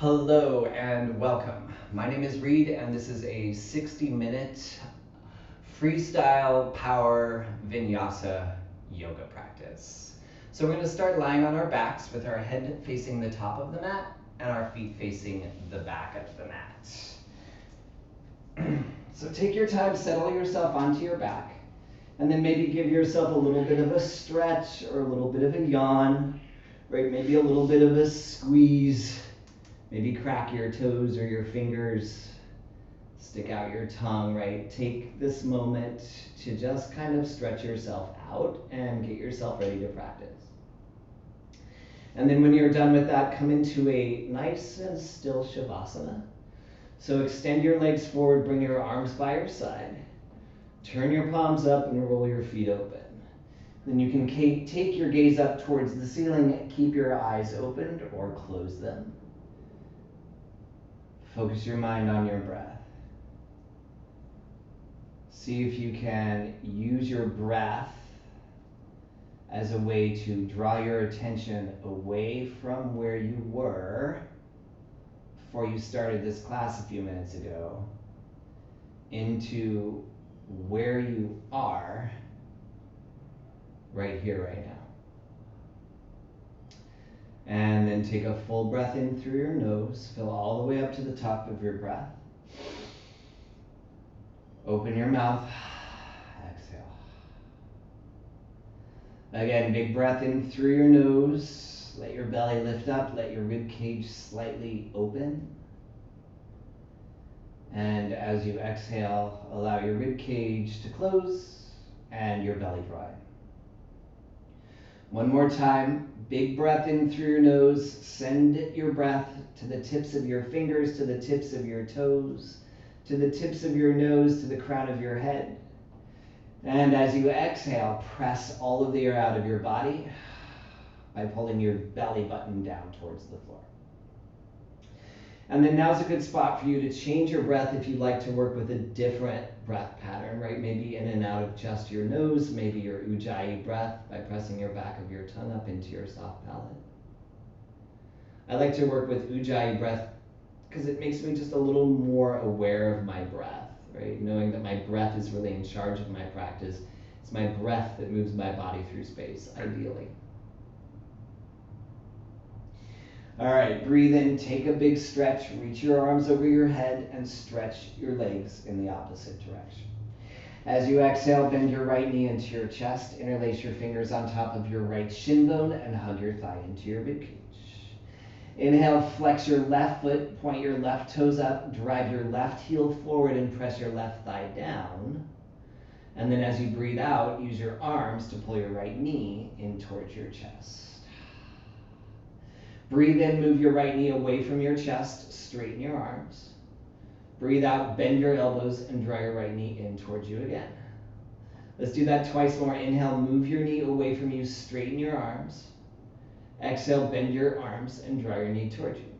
Hello and welcome. My name is Reed and this is a 60-minute freestyle power vinyasa yoga practice. So we're going to start lying on our backs with our head facing the top of the mat and our feet facing the back of the mat. So take your time, settle yourself onto your back, and then maybe give yourself a little bit of a stretch or a little bit of a yawn, right? Maybe a little bit of a squeeze. Maybe crack your toes or your fingers, stick out your tongue, right? Take this moment to just kind of stretch yourself out and get yourself ready to practice. And then when you're done with that, come into a nice and still Shavasana. So extend your legs forward, bring your arms by your side. Turn your palms up and roll your feet open. Then you can take your gaze up towards the ceiling, keep your eyes opened or close them. Focus your mind on your breath. See if you can use your breath as a way to draw your attention away from where you were before you started this class a few minutes ago into where you are right here, right now. And then take a full breath in through your nose. Fill all the way up to the top of your breath. Open your mouth. Exhale. Again, big breath in through your nose. Let your belly lift up. Let your rib cage slightly open. And as you exhale, allow your rib cage to close and your belly draw in. One more time, big breath in through your nose. Send your breath to the tips of your fingers, to the tips of your toes, to the tips of your nose, to the crown of your head. And as you exhale, press all of the air out of your body by pulling your belly button down towards the floor. And then now's a good spot for you to change your breath if you'd like to work with a different breath pattern, right? Maybe in and out of just your nose, maybe your Ujjayi breath by pressing your back of your tongue up into your soft palate. I like to work with Ujjayi breath because it makes me just a little more aware of my breath, right? Knowing that my breath is really in charge of my practice. It's my breath that moves my body through space, ideally. All right, breathe in, take a big stretch, reach your arms over your head and stretch your legs in the opposite direction. As you exhale, bend your right knee into your chest, interlace your fingers on top of your right shin bone and hug your thigh into your ribcage. Inhale, flex your left foot, point your left toes up, drive your left heel forward and press your left thigh down. And then as you breathe out, use your arms to pull your right knee in towards your chest. Breathe in, move your right knee away from your chest, straighten your arms. Breathe out, bend your elbows, and draw your right knee in towards you again. Let's do that twice more. Inhale, move your knee away from you, straighten your arms. Exhale, bend your arms, and draw your knee towards you.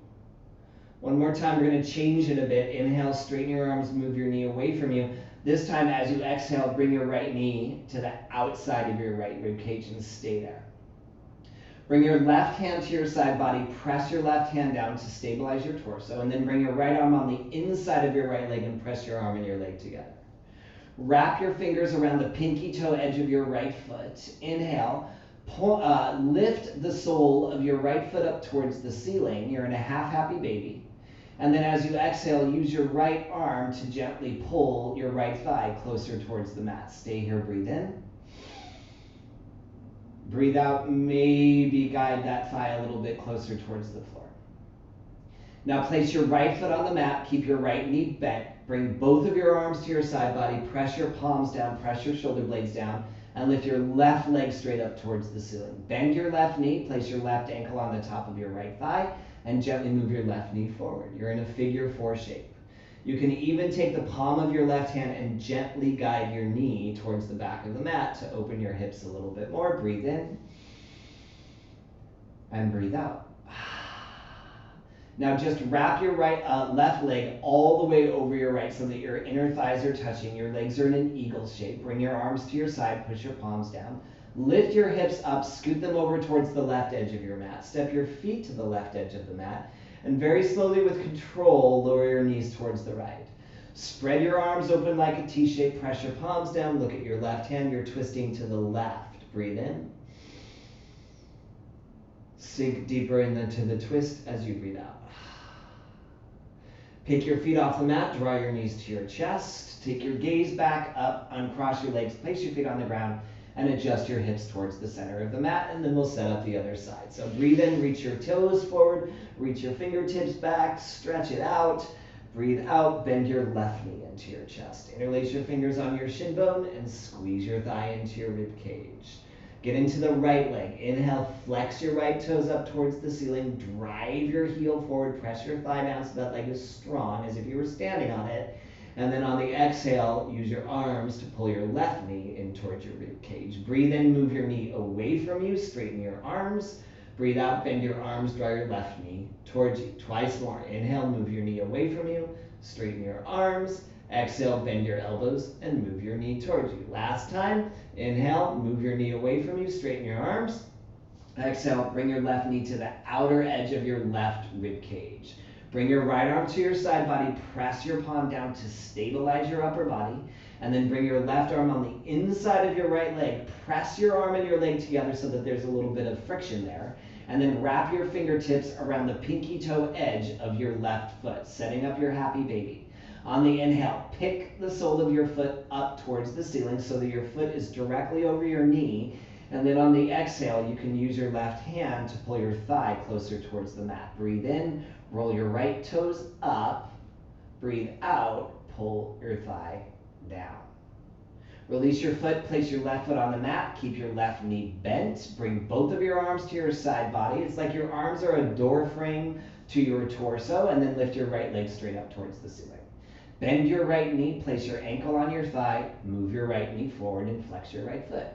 One more time, we're going to change it a bit. Inhale, straighten your arms, move your knee away from you. This time, as you exhale, bring your right knee to the outside of your right rib cage and stay there. Bring your left hand to your side body, press your left hand down to stabilize your torso, and then bring your right arm on the inside of your right leg and press your arm and your leg together. Wrap your fingers around the pinky toe edge of your right foot. Inhale, lift the sole of your right foot up towards the ceiling. You're in a half happy baby. And then as you exhale, use your right arm to gently pull your right thigh closer towards the mat. Stay here, breathe in. Breathe out, maybe guide that thigh a little bit closer towards the floor. Now place your right foot on the mat, keep your right knee bent, bring both of your arms to your side body, press your palms down, press your shoulder blades down, and lift your left leg straight up towards the ceiling. Bend your left knee, place your left ankle on the top of your right thigh, and gently move your left knee forward. You're in a figure 4 shape. You can even take the palm of your left hand and gently guide your knee towards the back of the mat to open your hips a little bit more. Breathe in and breathe out. Now just wrap your left leg all the way over your right so that your inner thighs are touching. Your legs are in an eagle shape. Bring your arms to your side, push your palms down. Lift your hips up, scoot them over towards the left edge of your mat. Step your feet to the left edge of the mat. And very slowly with control, lower your knees towards the right. Spread your arms open like a T shape, press your palms down, look at your left hand, you're twisting to the left. Breathe in. Sink deeper into the twist as you breathe out. Pick your feet off the mat, draw your knees to your chest, take your gaze back up, uncross your legs, place your feet on the ground, and adjust your hips towards the center of the mat, and then we'll set up the other side. So breathe in, reach your toes forward, reach your fingertips back, stretch it out. Breathe out, bend your left knee into your chest. Interlace your fingers on your shin bone and squeeze your thigh into your rib cage. Get into the right leg. Inhale, flex your right toes up towards the ceiling. Drive your heel forward, press your thigh down so that leg is strong as if you were standing on it. And then on the exhale, use your arms to pull your left knee in towards your rib cage. Breathe in, move your knee away from you, straighten your arms. Breathe out, bend your arms, draw your left knee towards you. Twice more. Inhale, move your knee away from you, straighten your arms. Exhale, bend your elbows and move your knee towards you. Last time, inhale, move your knee away from you, straighten your arms. Exhale, bring your left knee to the outer edge of your left rib cage. Bring your right arm to your side body, press your palm down to stabilize your upper body, and then bring your left arm on the inside of your right leg. Press your arm and your leg together so that there's a little bit of friction there. And then wrap your fingertips around the pinky toe edge of your left foot, setting up your happy baby. On the inhale, pick the sole of your foot up towards the ceiling so that your foot is directly over your knee. And then on the exhale, you can use your left hand to pull your thigh closer towards the mat. Breathe in, roll your right toes up. Breathe out, pull your thigh down. Release your foot, place your left foot on the mat, keep your left knee bent. Bring both of your arms to your side body. It's like your arms are a door frame to your torso, and then lift your right leg straight up towards the ceiling. Bend your right knee, place your ankle on your thigh, move your right knee forward and flex your right foot.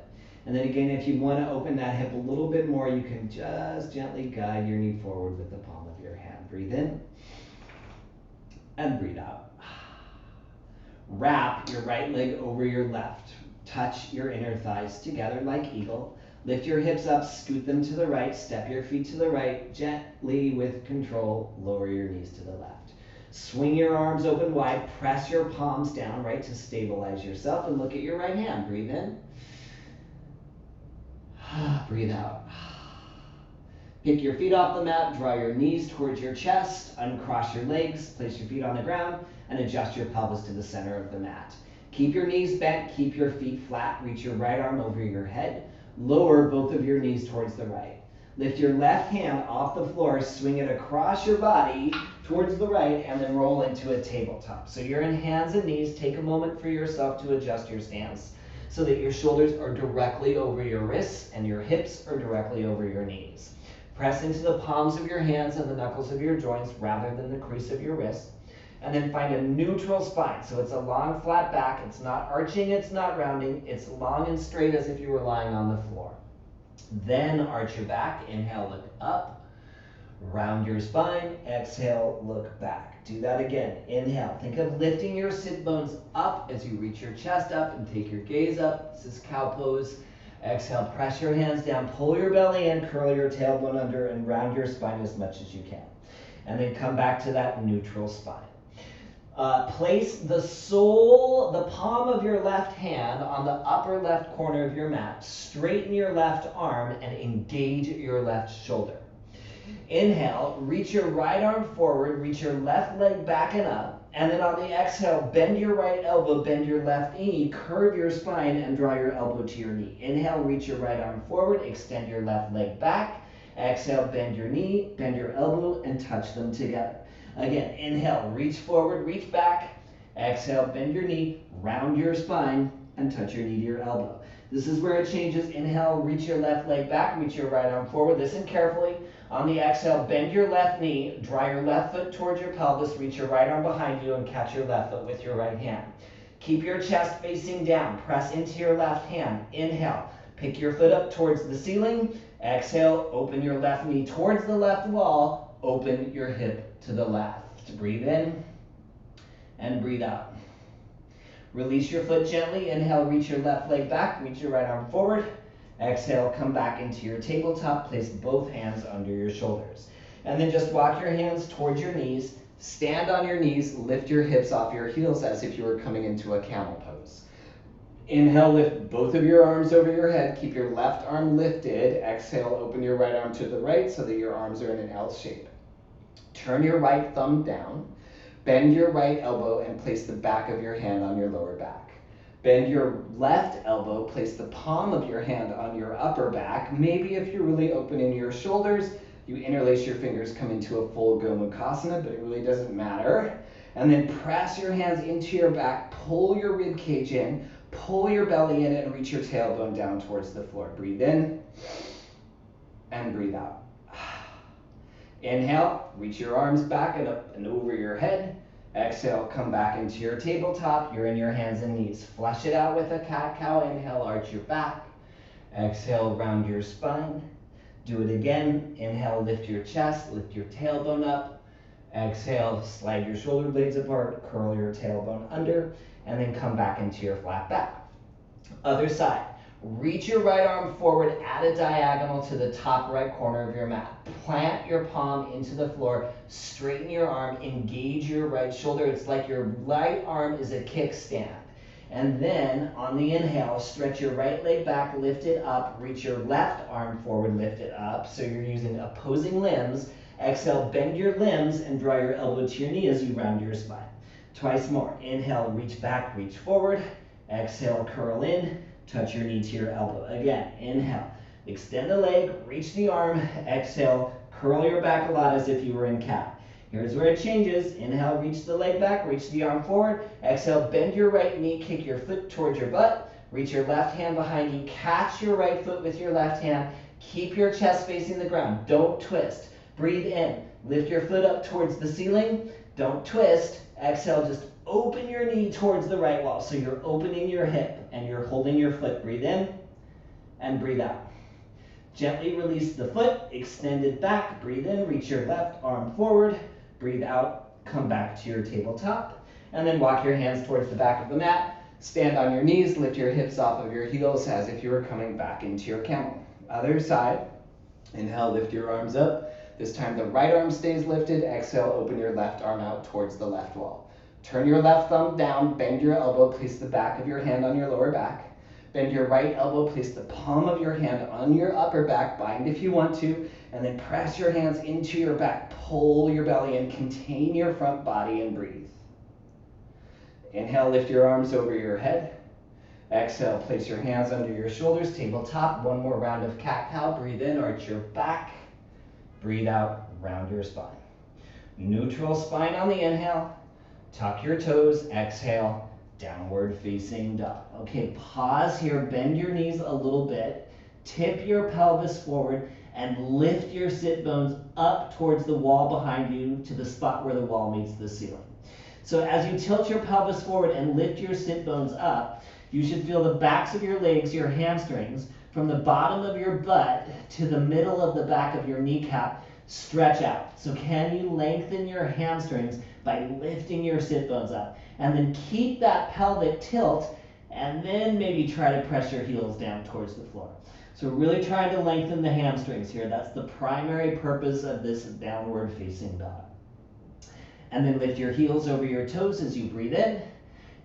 And then again, if you want to open that hip a little bit more, you can just gently guide your knee forward with the palm of your hand. Breathe in and breathe out. Wrap your right leg over your left. Touch your inner thighs together like eagle. Lift your hips up, scoot them to the right, step your feet to the right, gently with control, lower your knees to the left. Swing your arms open wide, press your palms down, right, to stabilize yourself, and look at your right hand. Breathe in. Breathe out. Pick your feet off the mat, draw your knees towards your chest, uncross your legs, place your feet on the ground, and adjust your pelvis to the center of the mat. Keep your knees bent, keep your feet flat, reach your right arm over your head, lower both of your knees towards the right. Lift your left hand off the floor, swing it across your body towards the right, and then roll into a tabletop. So you're in hands and knees. Take a moment for yourself to adjust your stance so that your shoulders are directly over your wrists and your hips are directly over your knees. Press into the palms of your hands and the knuckles of your joints rather than the crease of your wrist. And then find a neutral spine. So it's a long, flat back. It's not arching, it's not rounding. It's long and straight as if you were lying on the floor. Then arch your back. Inhale, look up. Round your spine. Exhale, look back. Do that again. Inhale. Think of lifting your sit bones up as you reach your chest up and take your gaze up. This is cow pose. Exhale, press your hands down. Pull your belly in, curl your tailbone under, and round your spine as much as you can. And then come back to that neutral spine. Place the sole, the palm of your left hand on the upper left corner of your mat. Straighten your left arm and engage your left shoulder. Inhale, reach your right arm forward, reach your left leg back and up. And then on the exhale, bend your right elbow, bend your left knee, curve your spine, and draw your elbow to your knee. Inhale, reach your right arm forward, extend your left leg back. Exhale, bend your knee, bend your elbow, and touch them together. Again, inhale, reach forward, reach back. Exhale, bend your knee, round your spine, and touch your knee to your elbow. This is where it changes. Inhale, reach your left leg back, reach your right arm forward. Listen carefully. On the exhale, bend your left knee, draw your left foot towards your pelvis, reach your right arm behind you, and catch your left foot with your right hand. Keep your chest facing down. Press into your left hand. Inhale, pick your foot up towards the ceiling. Exhale, open your left knee towards the left wall. Open your hip to the left. Breathe in and breathe out. Release your foot gently. Inhale, reach your left leg back, reach your right arm forward. Exhale, come back into your tabletop. Place both hands under your shoulders. And then just walk your hands towards your knees, stand on your knees, lift your hips off your heels as if you were coming into a camel pose. Inhale, lift both of your arms over your head, keep your left arm lifted. Exhale, open your right arm to the right so that your arms are in an L shape. Turn your right thumb down, bend your right elbow and place the back of your hand on your lower back. Bend your left elbow, place the palm of your hand on your upper back. Maybe if you're really open in your shoulders, you interlace your fingers, come into a full Gomukhasana, but it really doesn't matter. And then press your hands into your back, pull your rib cage in, pull your belly in and reach your tailbone down towards the floor. Breathe in and breathe out. Inhale, reach your arms back and up and over your head. Exhale, come back into your tabletop. You're in your hands and knees. Flush it out with a cat-cow. Inhale, arch your back. Exhale, round your spine. Do it again. Inhale, lift your chest, lift your tailbone up. Exhale, slide your shoulder blades apart, curl your tailbone under, and then come back into your flat back. Other side. Reach your right arm forward at a diagonal to the top right corner of your mat. Plant your palm into the floor, straighten your arm, engage your right shoulder. It's like your right arm is a kickstand. And then on the inhale, stretch your right leg back, lift it up, reach your left arm forward, lift it up. So you're using opposing limbs. Exhale, bend your limbs and draw your elbow to your knee as you round your spine. Twice more. Inhale, reach back, reach forward. Exhale, curl in, touch your knee to your elbow. Again, inhale, extend the leg, reach the arm. Exhale, curl your back a lot as if you were in cat. Here's where it changes. Inhale, reach the leg back, reach the arm forward. Exhale, bend your right knee, kick your foot towards your butt. Reach your left hand behind you, catch your right foot with your left hand. Keep your chest facing the ground. Don't twist. Breathe in. Lift your foot up towards the ceiling. Don't twist. Exhale, just open your knee towards the right wall. So you're opening your hip and you're holding your foot. Breathe in and breathe out. Gently release the foot, extend it back. Breathe in, reach your left arm forward. Breathe out, come back to your tabletop. And then walk your hands towards the back of the mat. Stand on your knees, lift your hips off of your heels as if you were coming back into your camel. Other side. Inhale, lift your arms up. This time the right arm stays lifted. Exhale, open your left arm out towards the left wall. Turn your left thumb down, bend your elbow, place the back of your hand on your lower back. Bend your right elbow, place the palm of your hand on your upper back, bind if you want to, and then press your hands into your back, pull your belly in, contain your front body and breathe. Inhale, lift your arms over your head. Exhale, place your hands under your shoulders, tabletop. One more round of cat-cow. Breathe in, arch your back. Breathe out, round your spine. Neutral spine on the inhale. Tuck your toes. Exhale, downward facing dog. Okay, pause here. Bend your knees a little bit. Tip your pelvis forward and lift your sit bones up towards the wall behind you to the spot where the wall meets the ceiling. So as you tilt your pelvis forward and lift your sit bones up, you should feel the backs of your legs, your hamstrings, from the bottom of your butt to the middle of the back of your kneecap stretch out. So can you lengthen your hamstrings by lifting your sit bones up? And then keep that pelvic tilt and then maybe try to press your heels down towards the floor. So really trying to lengthen the hamstrings here. That's the primary purpose of this downward facing dog. And then lift your heels over your toes as you breathe in,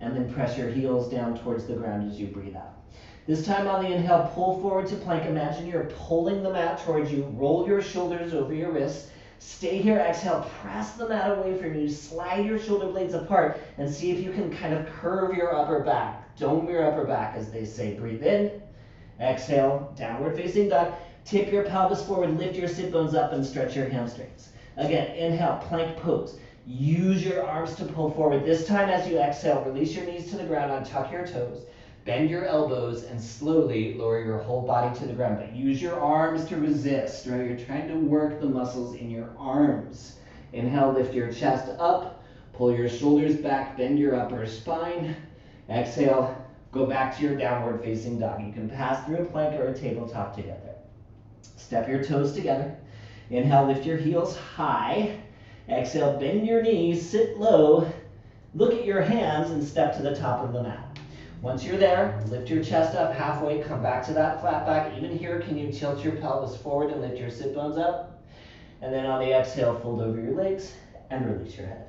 and then press your heels down towards the ground as you breathe out. This time on the inhale, pull forward to plank. Imagine you're pulling the mat towards you. Roll your shoulders over your wrists. Stay here. Exhale, press the mat away from you. Slide your shoulder blades apart and see if you can kind of curve your upper back. Dome your upper back, as they say. Breathe in. Exhale, downward facing dog. Tip your pelvis forward, lift your sit bones up and stretch your hamstrings. Again, inhale, plank pose. Use your arms to pull forward. This time as you exhale, release your knees to the ground, untuck your toes, bend your elbows, and slowly lower your whole body to the ground. But use your arms to resist, right? You're trying to work the muscles in your arms. Inhale, lift your chest up, pull your shoulders back, bend your upper spine. Exhale, go back to your downward facing dog. You can pass through a plank or a tabletop together. Step your toes together. Inhale, lift your heels high. Exhale, bend your knees, sit low, look at your hands, and step to the top of the mat. Once you're there, lift your chest up halfway, come back to that flat back. Even here, can you tilt your pelvis forward and lift your sit bones up? And then on the exhale, fold over your legs and release your head.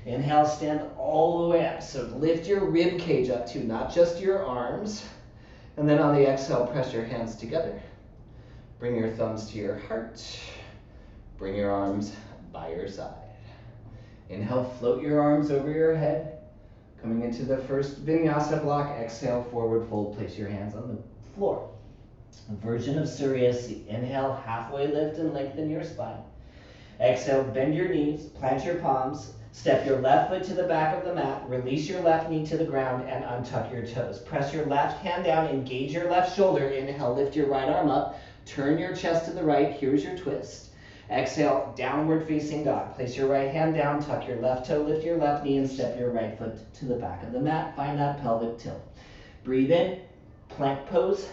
Inhale, stand all the way up. So lift your rib cage up too, not just your arms. And then on the exhale, press your hands together. Bring your thumbs to your heart. Bring your arms by your side. Inhale, float your arms over your head. Coming into the first vinyasa block, exhale, forward fold, place your hands on the floor. A version of Surya. Inhale, halfway lift and lengthen your spine. Exhale, bend your knees, plant your palms, step your left foot to the back of the mat, release your left knee to the ground and untuck your toes. Press your left hand down, engage your left shoulder. Inhale, lift your right arm up, turn your chest to the right, here's your twist. Exhale, downward facing dog. Place your right hand down, tuck your left toe, lift your left knee and step your right foot to the back of the mat. Find that pelvic tilt. Breathe in, plank pose.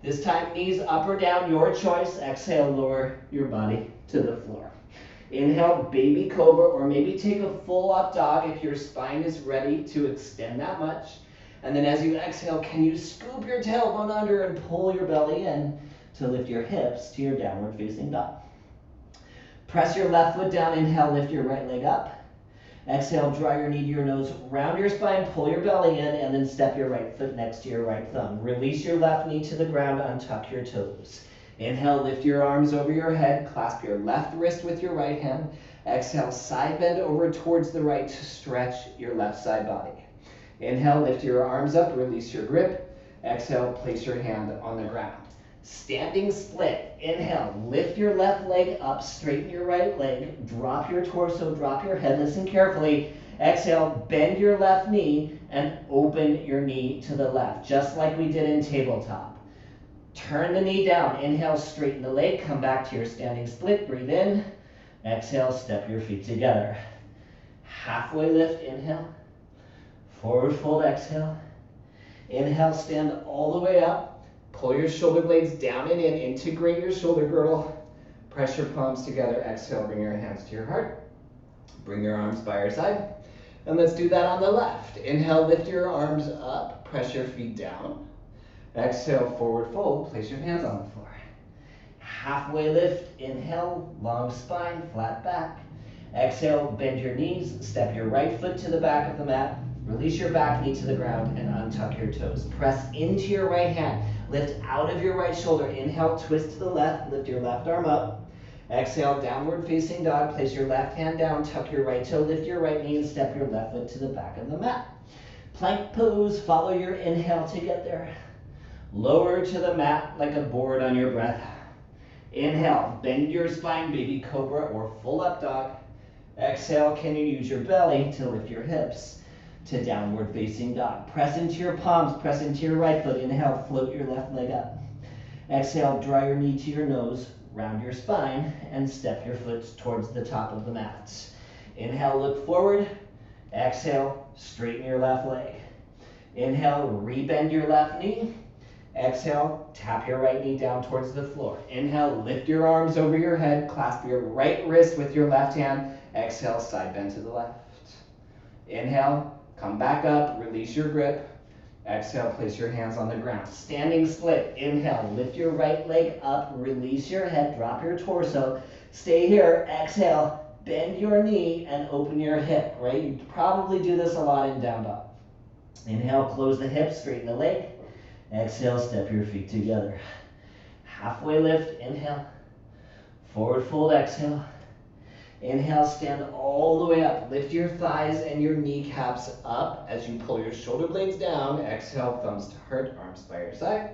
This time, knees up or down, your choice. Exhale, lower your body to the floor. Inhale, baby cobra, or maybe take a full up dog if your spine is ready to extend that much. And then as you exhale, can you scoop your tailbone under and pull your belly in to lift your hips to your downward facing dog. Press your left foot down, inhale, lift your right leg up. Exhale, draw your knee to your nose, round your spine, pull your belly in, and then step your right foot next to your right thumb. Release your left knee to the ground, untuck your toes. Inhale, lift your arms over your head, clasp your left wrist with your right hand. Exhale, side bend over towards the right to stretch your left side body. Inhale, lift your arms up, release your grip. Exhale, place your hand on the ground. Standing split. Inhale, lift your left leg up, straighten your right leg, drop your torso, drop your head, listen carefully. Exhale, bend your left knee and open your knee to the left, just like we did in tabletop. Turn the knee down. Inhale, straighten the leg, come back to your standing split, breathe in. Exhale, step your feet together. Halfway lift, inhale. Forward fold, exhale. Inhale, stand all the way up. Pull your shoulder blades down and in, integrate your shoulder girdle. Press your palms together, exhale, bring your hands to your heart. Bring your arms by your side. And let's do that on the left. Inhale, lift your arms up, press your feet down. Exhale, forward fold, place your hands on the floor. Halfway lift, inhale, long spine, flat back. Exhale, bend your knees, step your right foot to the back of the mat. Release your back knee to the ground and untuck your toes. Press into your right hand. Lift out of your right shoulder. Inhale, twist to the left. Lift your left arm up. Exhale, downward facing dog. Place your left hand down. Tuck your right toe. Lift your right knee and step your left foot to the back of the mat. Plank pose. Follow your inhale to get there. Lower to the mat like a board on your breath. Inhale, bend your spine, baby cobra or full up dog. Exhale, can you use your belly to lift your hips to downward facing dog. Press into your palms, press into your right foot. Inhale, float your left leg up. Exhale, draw your knee to your nose, round your spine, and step your foot towards the top of the mat. Inhale, look forward. Exhale, straighten your left leg. Inhale, rebend your left knee. Exhale, tap your right knee down towards the floor. Inhale, lift your arms over your head, clasp your right wrist with your left hand. Exhale, side bend to the left. Inhale, come back up, release your grip. Exhale, place your hands on the ground. Standing split. Inhale, lift your right leg up, release your head, drop your torso. Stay here. Exhale, bend your knee and open your hip, right? You probably do this a lot in down dog. Inhale, close the hips, straighten the leg. Exhale, step your feet together. Halfway lift, inhale. Forward fold, exhale. Inhale, stand all the way up. Lift your thighs and your kneecaps up as you pull your shoulder blades down. Exhale, thumbs to heart, arms by your side.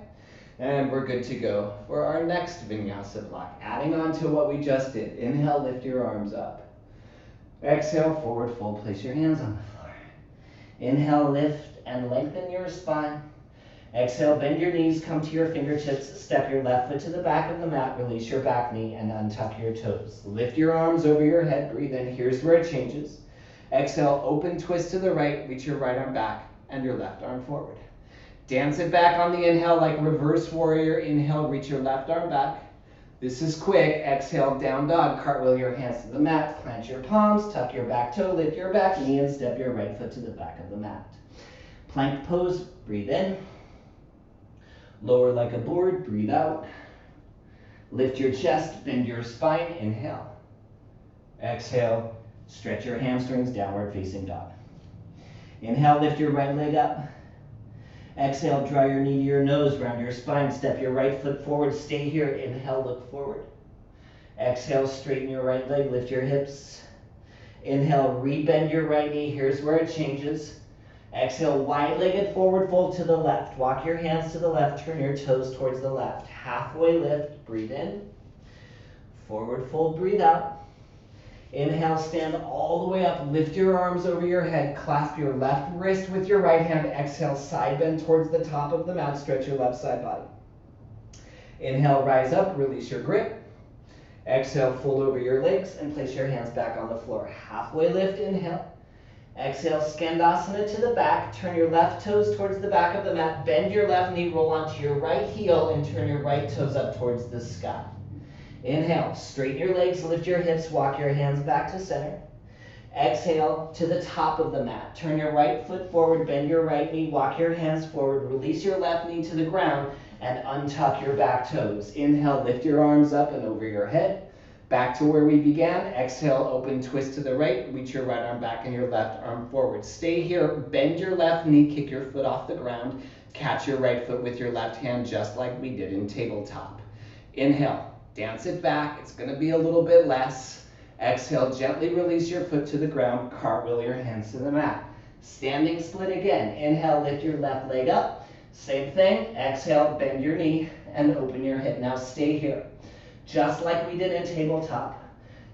And we're good to go for our next vinyasa block. Adding on to what we just did. Inhale, lift your arms up. Exhale, forward fold, place your hands on the floor. Inhale, lift and lengthen your spine. Exhale, bend your knees, come to your fingertips, step your left foot to the back of the mat, release your back knee, and untuck your toes. Lift your arms over your head, breathe in. Here's where it changes. Exhale, open twist to the right, reach your right arm back and your left arm forward. Dance it back on the inhale like reverse warrior. Inhale, reach your left arm back. This is quick. Exhale, down dog. Cartwheel your hands to the mat, plant your palms, tuck your back toe, lift your back knee, and step your right foot to the back of the mat. Plank pose, breathe in. Lower like a board, breathe out. Lift your chest, bend your spine, inhale. Exhale, stretch your hamstrings, downward facing dog. Inhale, lift your right leg up. Exhale, draw your knee to your nose, round your spine, step your right foot forward, stay here. Inhale, look forward. Exhale, straighten your right leg, lift your hips. Inhale, rebend your right knee. Here's where it changes. Exhale, wide-legged forward fold to the left. Walk your hands to the left, turn your toes towards the left. Halfway lift, breathe in. Forward fold, breathe out. Inhale, stand all the way up, lift your arms over your head, clasp your left wrist with your right hand. Exhale, side bend towards the top of the mat, stretch your left side body. Inhale, rise up, release your grip. Exhale, fold over your legs and place your hands back on the floor. Halfway lift, inhale. Exhale, Skandasana to the back. Turn your left toes towards the back of the mat. Bend your left knee, roll onto your right heel, and turn your right toes up towards the sky. Inhale, straighten your legs, lift your hips, walk your hands back to center. Exhale to the top of the mat. Turn your right foot forward, bend your right knee, walk your hands forward, release your left knee to the ground, and untuck your back toes. Inhale, lift your arms up and over your head. Back to where we began. Exhale, open twist to the right, reach your right arm back and your left arm forward. Stay here, bend your left knee, kick your foot off the ground, catch your right foot with your left hand just like we did in tabletop. Inhale. Dance it back, it's gonna be a little bit less. Exhale, gently release your foot to the ground, cartwheel your hands to the mat. Standing split again. Inhale, lift your left leg up. Same thing, exhale, bend your knee and open your hip. Now stay here. Just like we did in tabletop.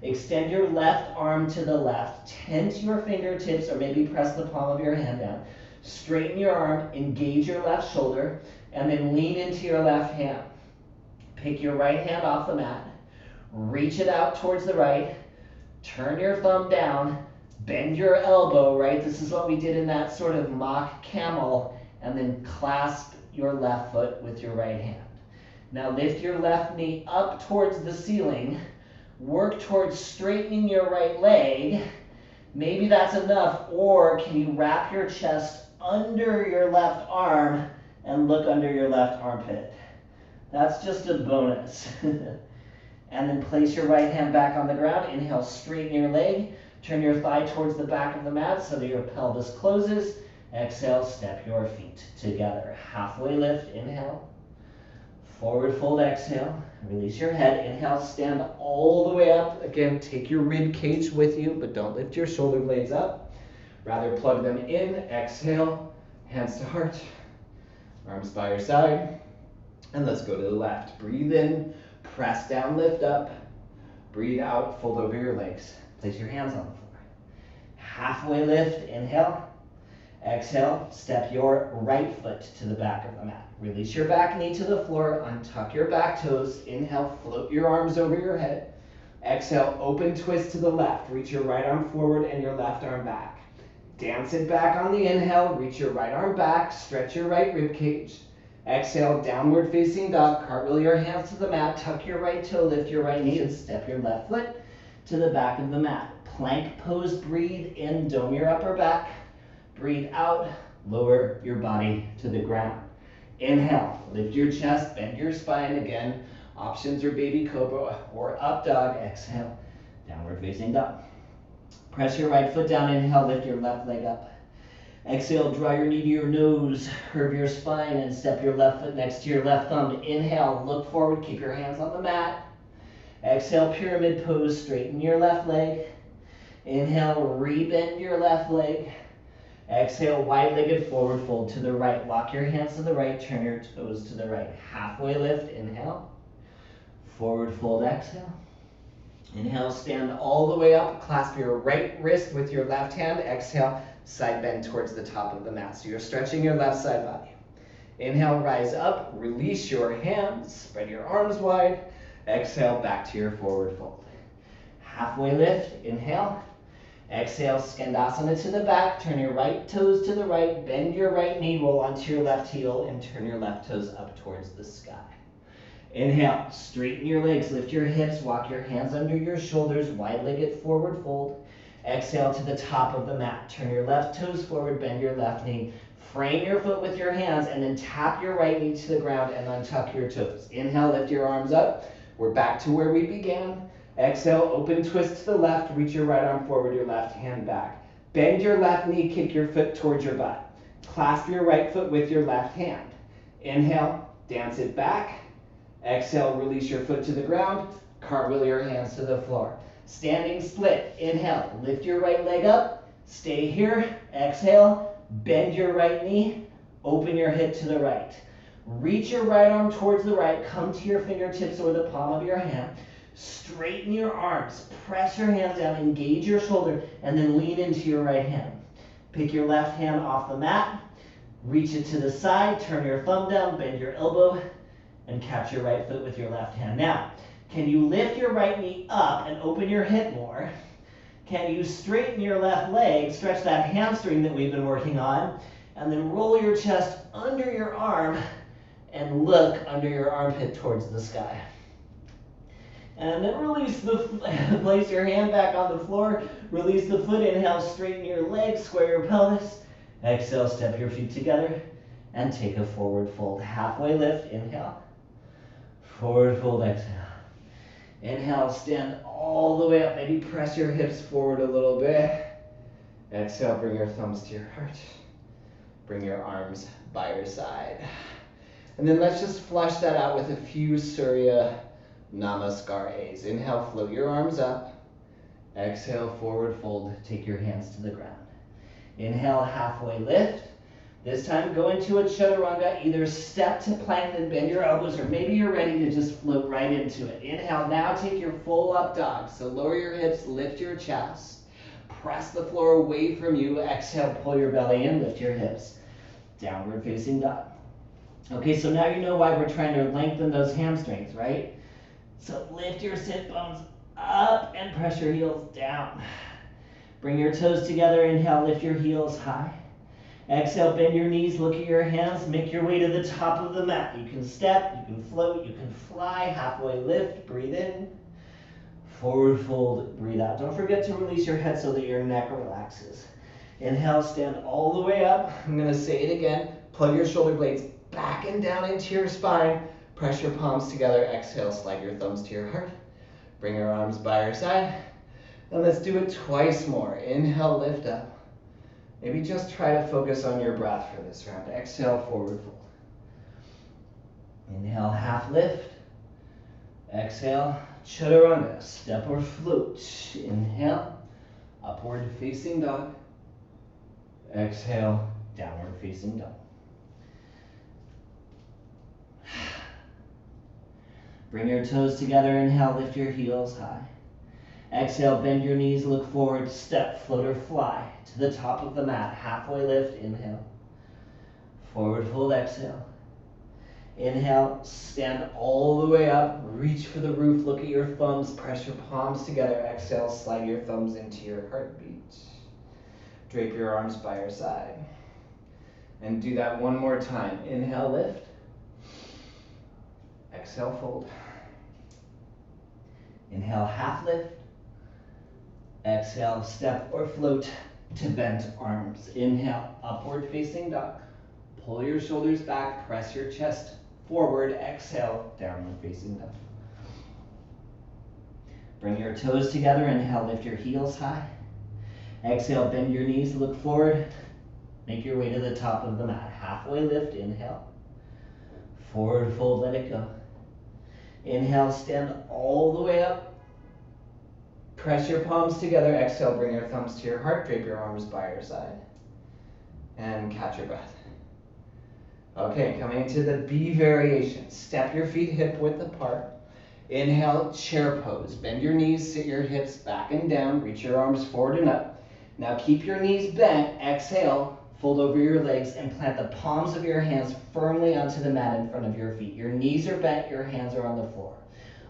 Extend your left arm to the left, tense your fingertips or maybe press the palm of your hand down. Straighten your arm, engage your left shoulder, and then lean into your left hand. Pick your right hand off the mat, reach it out towards the right, turn your thumb down, bend your elbow, right? This is what we did in that sort of mock camel, and then clasp your left foot with your right hand. Now lift your left knee up towards the ceiling, work towards straightening your right leg. Maybe that's enough, or can you wrap your chest under your left arm and look under your left armpit? That's just a bonus. And then place your right hand back on the ground. Inhale, straighten your leg. Turn your thigh towards the back of the mat so that your pelvis closes. Exhale, step your feet together. Halfway lift, inhale. Forward fold, exhale. Release your head. Inhale, stand all the way up. Again, take your rib cage with you, but don't lift your shoulder blades up. Rather plug them in. Exhale, hands to heart. Arms by your side. And let's go to the left. Breathe in, press down, lift up. Breathe out, fold over your legs. Place your hands on the floor. Halfway lift, inhale. Exhale, step your right foot to the back of the mat. Release your back knee to the floor, untuck your back toes. Inhale, float your arms over your head. Exhale, open twist to the left. Reach your right arm forward and your left arm back. Dance it back on the inhale, reach your right arm back, stretch your right rib cage. Exhale, downward facing dog, cartwheel your hands to the mat, tuck your right toe, lift your right knee, and step your left foot to the back of the mat. Plank pose, breathe in, dome your upper back. Breathe out, lower your body to the ground. Inhale, lift your chest, bend your spine again. Options are baby cobra or up dog. Exhale, downward facing dog. Press your right foot down, inhale, lift your left leg up. Exhale, draw your knee to your nose, curve your spine, and step your left foot next to your left thumb. Inhale, look forward, keep your hands on the mat. Exhale, pyramid pose, straighten your left leg. Inhale, rebend your left leg. Exhale, wide-legged forward fold to the right. Walk your hands to the right, turn your toes to the right. Halfway lift, inhale. Forward fold, exhale. Inhale, stand all the way up, clasp your right wrist with your left hand. Exhale, side bend towards the top of the mat. So you're stretching your left side body. Inhale, rise up, release your hands, spread your arms wide. Exhale, back to your forward fold. Halfway lift, inhale. Exhale, Skandasana to the back, turn your right toes to the right, bend your right knee, roll onto your left heel, and turn your left toes up towards the sky. Inhale, straighten your legs, lift your hips, walk your hands under your shoulders, wide-legged forward fold. Exhale to the top of the mat. Turn your left toes forward, bend your left knee. Frame your foot with your hands and then tap your right knee to the ground and untuck your toes. Inhale, lift your arms up. We're back to where we began. Exhale, open twist to the left, reach your right arm forward, your left hand back. Bend your left knee, kick your foot towards your butt. Clasp your right foot with your left hand. Inhale, dance it back. Exhale, release your foot to the ground, cartwheel your hands to the floor. Standing split, inhale, lift your right leg up, stay here, exhale, bend your right knee, open your hip to the right. Reach your right arm towards the right, come to your fingertips or the palm of your hand. Straighten your arms, press your hands down, engage your shoulder, and then lean into your right hand. Pick your left hand off the mat, reach it to the side, turn your thumb down, bend your elbow, and catch your right foot with your left hand. Now, can you lift your right knee up and open your hip more? Can you straighten your left leg, stretch that hamstring that we've been working on, and then roll your chest under your arm and look under your armpit towards the sky. And then release place your hand back on the floor, release the foot, inhale, straighten your legs, square your pelvis. Exhale, step your feet together and take a forward fold. Halfway lift, inhale. Forward fold, exhale. Inhale, stand all the way up. Maybe press your hips forward a little bit. Exhale, bring your thumbs to your heart. Bring your arms by your side. And then let's just flush that out with a few Surya Namaskar-As. Inhale, float your arms up. Exhale, forward fold. Take your hands to the ground. Inhale, halfway lift. This time, go into a chaturanga. Either step to plank and bend your elbows, or maybe you're ready to just float right into it. Inhale, now take your full up dog. So lower your hips, lift your chest. Press the floor away from you. Exhale, pull your belly in, lift your hips. Downward facing dog. Okay, so now you know why we're trying to lengthen those hamstrings, right? So lift your sit bones up and press your heels down. Bring your toes together. Inhale, lift your heels high. Exhale, bend your knees, look at your hands, make your way to the top of the mat. You can step, you can float, you can fly, halfway lift, breathe in. Forward fold, breathe out. Don't forget to release your head so that your neck relaxes. Inhale, stand all the way up. I'm gonna say it again. Plug your shoulder blades back and down into your spine. Press your palms together. Exhale, slide your thumbs to your heart. Bring your arms by your side. And let's do it twice more. Inhale, lift up. Maybe just try to focus on your breath for this round. Exhale, forward fold. Inhale, half lift. Exhale, chaturanga, step or float. Inhale, upward facing dog. Exhale, downward facing dog. Bring your toes together. Inhale, lift your heels high. Exhale, bend your knees, look forward, step, float or fly to the top of the mat. Halfway lift, inhale. Forward fold, exhale. Inhale, stand all the way up, reach for the roof, look at your thumbs, press your palms together. Exhale, slide your thumbs into your heartbeat. Drape your arms by your side. And do that one more time. Inhale, lift. Exhale, fold. Inhale, half lift. Exhale, step or float to bent arms. Inhale, upward facing dog. Pull your shoulders back, press your chest forward. Exhale, downward facing dog. Bring your toes together. Inhale, lift your heels high. Exhale, bend your knees, look forward. Make your way to the top of the mat. Halfway lift, inhale. Forward fold, let it go. Inhale, stand all the way up. Press your palms together. Exhale, bring your thumbs to your heart. Drape your arms by your side. And catch your breath. Okay, coming into the B variation. Step your feet hip width apart. Inhale, chair pose. Bend your knees, sit your hips back and down. Reach your arms forward and up. Now keep your knees bent. Exhale, fold over your legs and plant the palms of your hands firmly onto the mat in front of your feet. Your knees are bent, your hands are on the floor.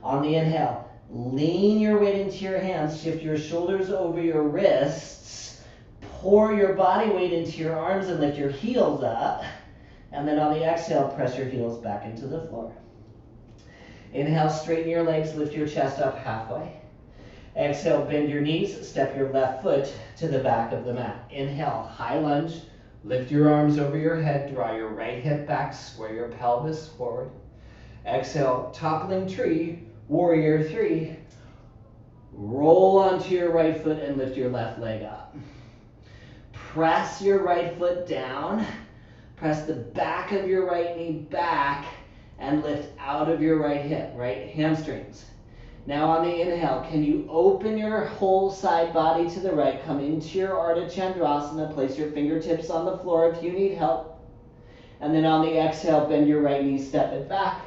On the inhale, lean your weight into your hands, shift your shoulders over your wrists, pour your body weight into your arms and lift your heels up. And then on the exhale, press your heels back into the floor. Inhale, straighten your legs, lift your chest up halfway. Exhale, bend your knees, step your left foot to the back of the mat. Inhale, high lunge, lift your arms over your head, draw your right hip back, square your pelvis forward. Exhale, toppling tree, warrior three. Roll onto your right foot and lift your left leg up. Press your right foot down. Press the back of your right knee back and lift out of your right hip, right hamstrings. Now on the inhale, can you open your whole side body to the right, come into your Ardha Chandrasana, place your fingertips on the floor if you need help. And then on the exhale, bend your right knee, step it back.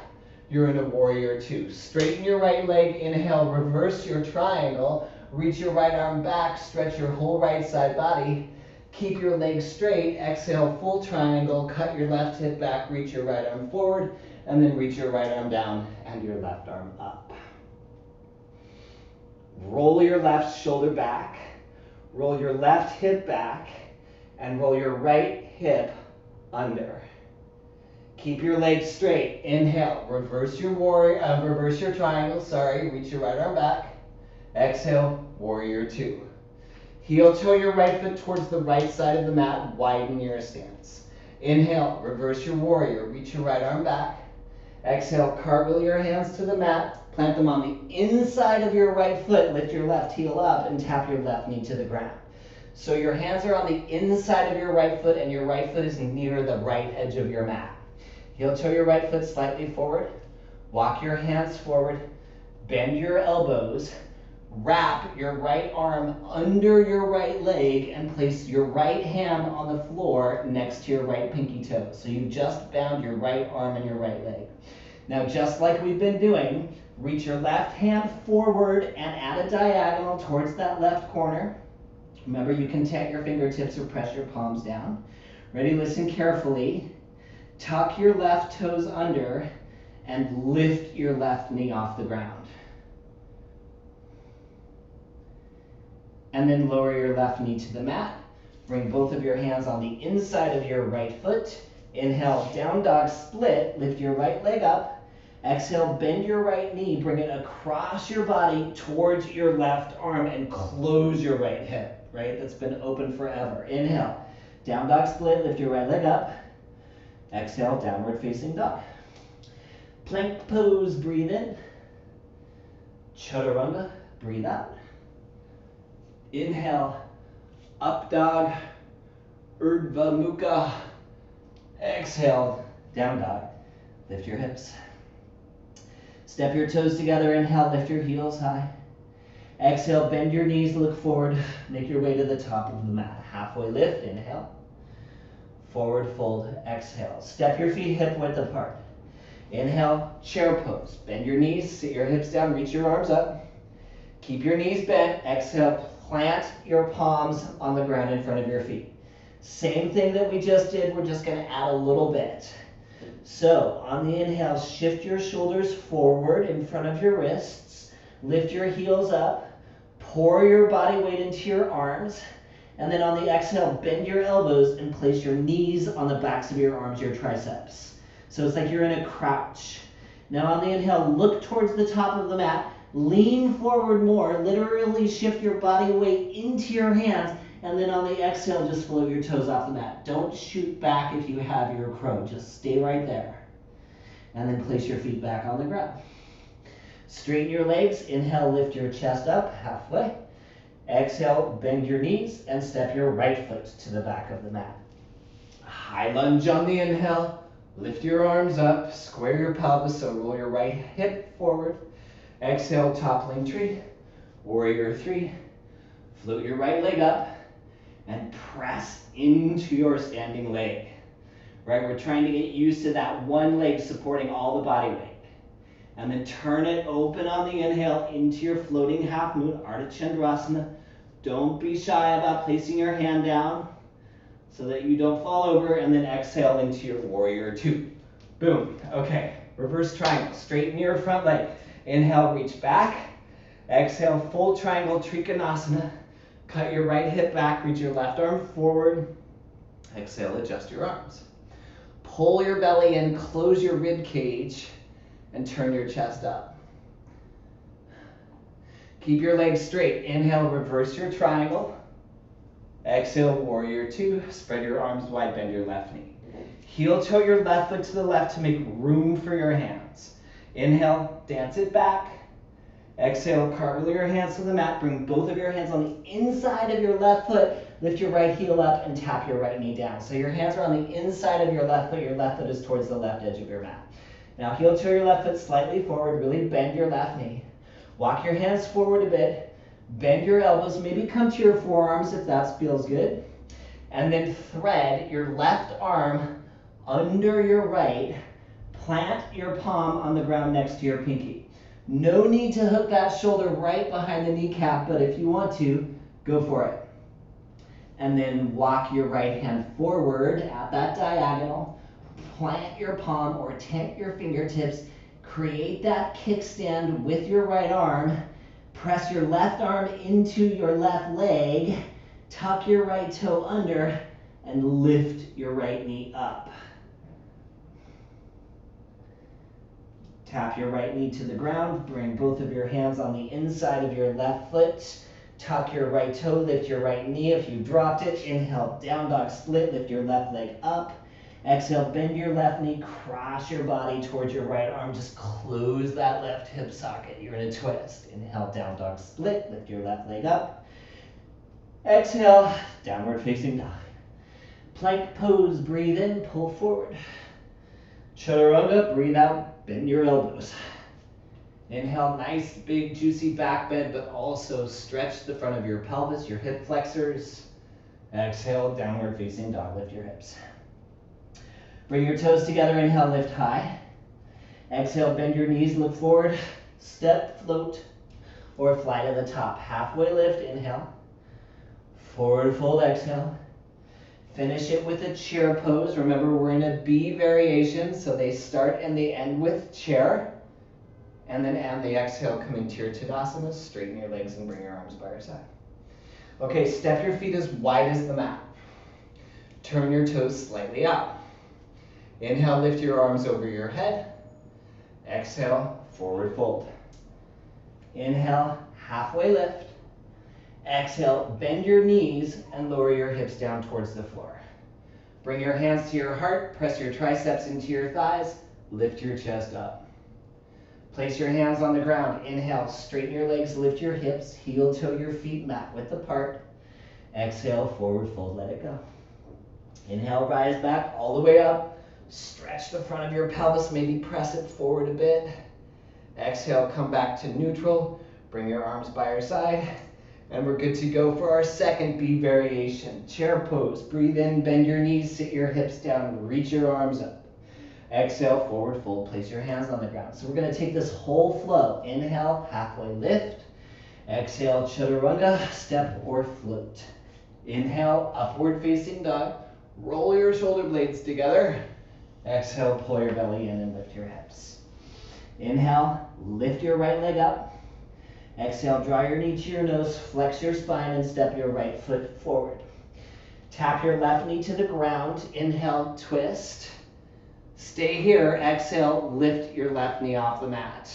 You're in a warrior two. Straighten your right leg, inhale, reverse your triangle, reach your right arm back, stretch your whole right side body. Keep your legs straight, exhale, full triangle, cut your left hip back, reach your right arm forward, and then reach your right arm down and your left arm up. Roll your left shoulder back, roll your left hip back, and roll your right hip under. Keep your legs straight. Inhale, reverse your triangle, reach your right arm back. Exhale, warrior two. Heel toe your right foot towards the right side of the mat, widen your stance. Inhale, reverse your warrior, reach your right arm back. Exhale, cartwheel your hands to the mat, plant them on the inside of your right foot, lift your left heel up and tap your left knee to the ground. So your hands are on the inside of your right foot and your right foot is near the right edge of your mat. Heel toe your right foot slightly forward, walk your hands forward, bend your elbows, wrap your right arm under your right leg and place your right hand on the floor next to your right pinky toe. So you've just bound your right arm and your right leg. Now just like we've been doing, reach your left hand forward and add a diagonal towards that left corner. Remember, you can tap your fingertips or press your palms down. Ready? Listen carefully. Tuck your left toes under and lift your left knee off the ground. And then lower your left knee to the mat. Bring both of your hands on the inside of your right foot. Inhale, down dog split, lift your right leg up. Exhale, bend your right knee, bring it across your body towards your left arm and close your right hip, right? That's been open forever. Inhale, down dog split, lift your right leg up. Exhale, downward facing dog. Plank pose, breathe in. Chaturanga, breathe out. Inhale, up dog, Urdhva Mukha. Exhale, down dog. Lift your hips. Step your toes together, inhale, lift your heels high. Exhale, bend your knees, look forward, make your way to the top of the mat. Halfway lift, inhale. Forward fold, exhale. Step your feet hip width apart. Inhale, chair pose. Bend your knees, sit your hips down, reach your arms up. Keep your knees bent. Exhale, plant your palms on the ground in front of your feet. Same thing that we just did, we're just gonna add a little bit. So on the inhale, shift your shoulders forward in front of your wrists. Lift your heels up. Pour your body weight into your arms. And then on the exhale, bend your elbows and place your knees on the backs of your arms, your triceps. So it's like you're in a crouch. Now on the inhale, look towards the top of the mat. Lean forward more. Literally shift your body weight into your hands. And then on the exhale, just float your toes off the mat. Don't shoot back if you have your crow. Just stay right there. And then place your feet back on the ground. Straighten your legs. Inhale, lift your chest up halfway. Exhale, bend your knees and step your right foot to the back of the mat. High lunge on the inhale. Lift your arms up. Square your pelvis, so roll your right hip forward. Exhale, toppling tree. Warrior three. Float your right leg up. And press into your standing leg. Right, we're trying to get used to that one leg supporting all the body weight. And then turn it open on the inhale into your floating half moon, Ardha Chandrasana. Don't be shy about placing your hand down so that you don't fall over, and then exhale into your warrior two. Boom. Okay, reverse triangle. Straighten your front leg. Inhale, reach back. Exhale, full triangle, Trikonasana. Cut your right hip back, reach your left arm forward. Exhale, adjust your arms. Pull your belly in, close your rib cage, and turn your chest up. Keep your legs straight. Inhale, reverse your triangle. Exhale, warrior two. Spread your arms wide, bend your left knee. Heel toe your left foot to the left to make room for your hands. Inhale, dance it back. Exhale, cartwheel your hands to the mat. Bring both of your hands on the inside of your left foot. Lift your right heel up and tap your right knee down. So your hands are on the inside of your left foot is towards the left edge of your mat. Now heel toe your left foot slightly forward, really bend your left knee. Walk your hands forward a bit. Bend your elbows, maybe come to your forearms if that feels good. And then thread your left arm under your right. Plant your palm on the ground next to your pinky. No need to hook that shoulder right behind the kneecap, but if you want to, go for it. And then walk your right hand forward at that diagonal. Plant your palm or tent your fingertips. Create that kickstand with your right arm. Press your left arm into your left leg. Tuck your right toe under and lift your right knee up. Tap your right knee to the ground. Bring both of your hands on the inside of your left foot. Tuck your right toe, lift your right knee. If you dropped it, inhale, down dog split, lift your left leg up. Exhale, bend your left knee, cross your body towards your right arm. Just close that left hip socket. You're in a twist. Inhale, down dog split, lift your left leg up. Exhale, downward facing dog. Plank pose, breathe in, pull forward. Chaturanga, breathe out, bend your elbows. Inhale, nice, big, juicy back bend, but also stretch the front of your pelvis, your hip flexors. Exhale, downward facing dog, lift your hips. Bring your toes together, inhale, lift high. Exhale, bend your knees, look forward, step, float, or fly to the top. Halfway lift, inhale. Forward fold, exhale. Finish it with a chair pose. Remember, we're in a B variation, so they start and they end with chair. And then end the exhale, come into your Tadasana, straighten your legs and bring your arms by your side. Okay, step your feet as wide as the mat. Turn your toes slightly out. Inhale, lift your arms over your head. Exhale, forward fold. Inhale, halfway lift. Exhale, bend your knees and lower your hips down towards the floor. Bring your hands to your heart, press your triceps into your thighs, lift your chest up. Place your hands on the ground. Inhale, straighten your legs, lift your hips, heel toe your feet mat width apart. Exhale, forward fold, let it go. Inhale, rise back all the way up. Stretch the front of your pelvis, maybe press it forward a bit. Exhale, come back to neutral. Bring your arms by your side. And we're good to go for our second B variation. Chair pose. Breathe in, bend your knees, sit your hips down, reach your arms up. Exhale, forward fold, place your hands on the ground. So we're going to take this whole flow. Inhale, halfway lift. Exhale, chaturanga, step or float. Inhale, upward facing dog. Roll your shoulder blades together. Exhale, pull your belly in and lift your hips. Inhale, lift your right leg up. Exhale, draw your knee to your nose, flex your spine, and step your right foot forward. Tap your left knee to the ground. Inhale, twist. Stay here. Exhale, lift your left knee off the mat.